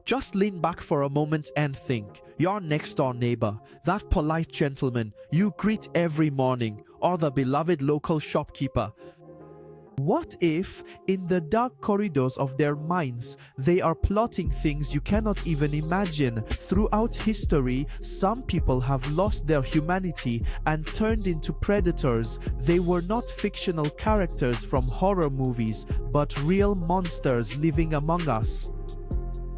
Just lean back for a moment and think. Your next door neighbor, that polite gentleman you greet every morning, or the beloved local shopkeeper. What if, in the dark corridors of their minds, they are plotting things you cannot even imagine? Throughout history, some people have lost their humanity and turned into predators. They were not fictional characters from horror movies, but real monsters living among us.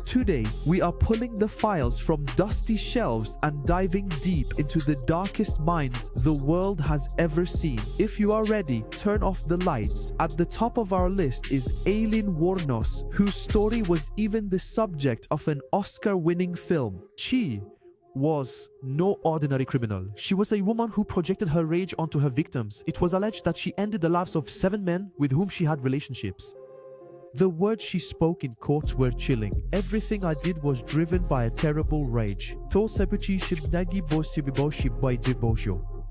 Today, we are pulling the files from dusty shelves and diving deep into the darkest minds the world has ever seen. If you are ready, turn off the lights. At the top of our list is Aileen Wuornos, whose story was even the subject of an Oscar-winning film. She was no ordinary criminal. She was a woman who projected her rage onto her victims. It was alleged that she ended the lives of 7 men with whom she had relationships. The words she spoke in court were chilling. Everything I did was driven by a terrible rage.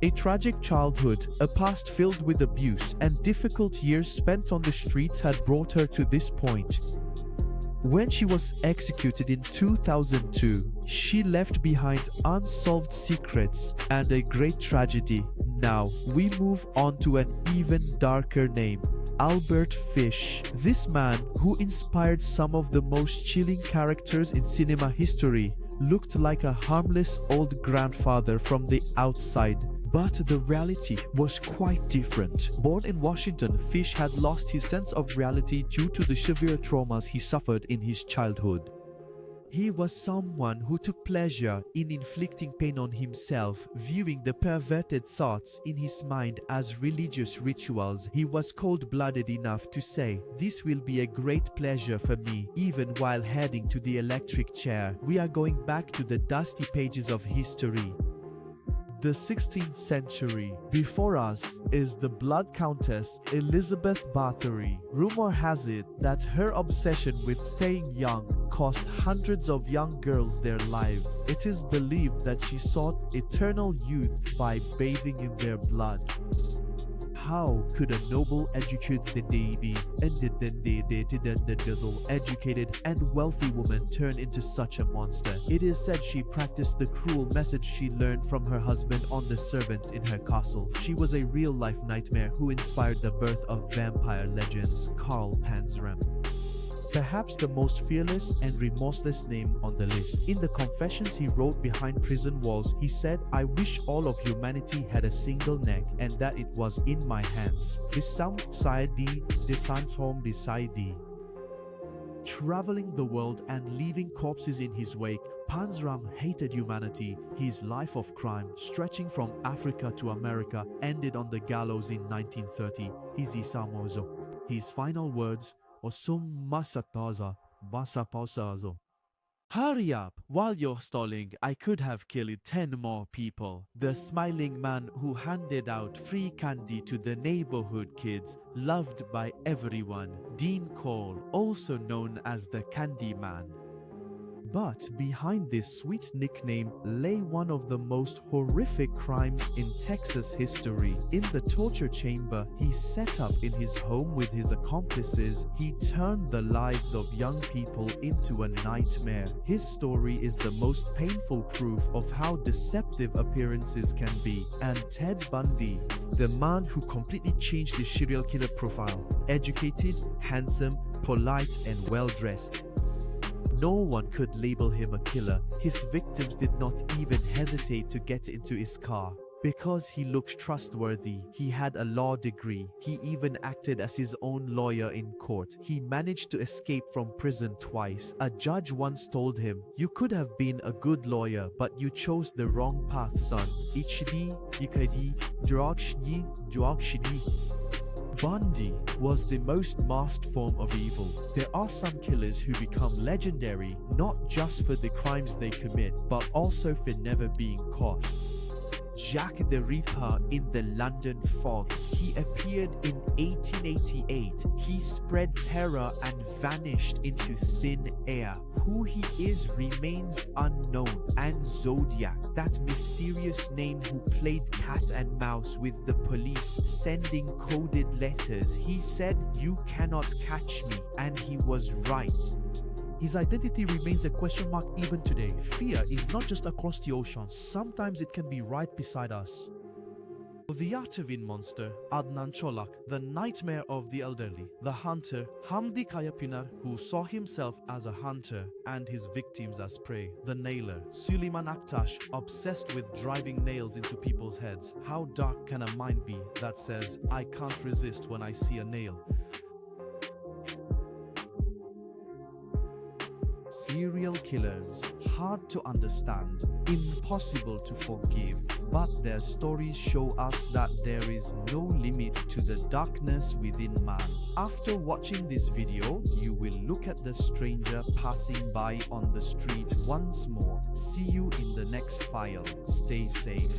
A tragic childhood, a past filled with abuse, and difficult years spent on the streets had brought her to this point. When she was executed in 2002, she left behind unsolved secrets and a great tragedy. Now, we move on to an even darker name. Albert Fish. This man, who inspired some of the most chilling characters in cinema history, looked like a harmless old grandfather from the outside. But the reality was quite different. Born in Washington, Fish had lost his sense of reality due to the severe traumas he suffered in his childhood. He was someone who took pleasure in inflicting pain on himself, viewing the perverted thoughts in his mind as religious rituals. He was cold-blooded enough to say, "This will be a great pleasure for me," even while heading to the electric chair. We are going back to the dusty pages of history. The 16th century. Before us is the Blood Countess Elizabeth Báthory. Rumor has it that her obsession with staying young cost hundreds of young girls their lives. It is believed that she sought eternal youth by bathing in their blood. How could a noble, educated and wealthy woman turn into such a monster? It is said she practiced the cruel methods she learned from her husband on the servants in her castle. She was a real-life nightmare who inspired the birth of vampire legends. Karl Panzram. Perhaps the most fearless and remorseless name on the list. In the confessions he wrote behind prison walls, he said, "I wish all of humanity had a single neck and that it was in my hands." Traveling the world and leaving corpses in his wake, Panzram hated humanity. His life of crime, stretching from Africa to America, ended on the gallows in 1930. His final words, "Hurry up! While you're stalling, I could have killed 10 more people." The smiling man who handed out free candy to the neighborhood kids, loved by everyone. Dean Cole, also known as the Candy Man. But behind this sweet nickname lay one of the most horrific crimes in Texas history. In the torture chamber he set up in his home with his accomplices, he turned the lives of young people into a nightmare. His story is the most painful proof of how deceptive appearances can be. And Ted Bundy, the man who completely changed his serial killer profile. Educated, handsome, polite, and well-dressed. No one could label him a killer. His victims did not even hesitate to get into his car. Because he looked trustworthy, he had a law degree. He even acted as his own lawyer in court. He managed to escape from prison twice. A judge once told him, "You could have been a good lawyer, but you chose the wrong path, son." Bundy was the most masked form of evil. There are some killers who become legendary not just for the crimes they commit, but also for never being caught. Jack the Ripper in the London fog. He appeared in 1888. He spread terror and vanished into thin air. Who he is remains unknown. And Zodiac, that mysterious name who played cat and mouse with the police, sending coded letters. He said, "You cannot catch me," and he was right. His identity remains a question mark even today. Fear is not just across the ocean, sometimes it can be right beside us. The Artavin monster, Adnan Cholak, the nightmare of the elderly, the hunter, Hamdi Kayapinar, who saw himself as a hunter and his victims as prey, the nailer, Süleyman Aktaş, obsessed with driving nails into people's heads. How dark can a mind be that says, I can't resist when I see a nail? Serial killers, hard to understand, impossible to forgive, but their stories show us that there is no limit to the darkness within man. After watching this video, you will look at the stranger passing by on the street once more. See you in the next file. Stay safe.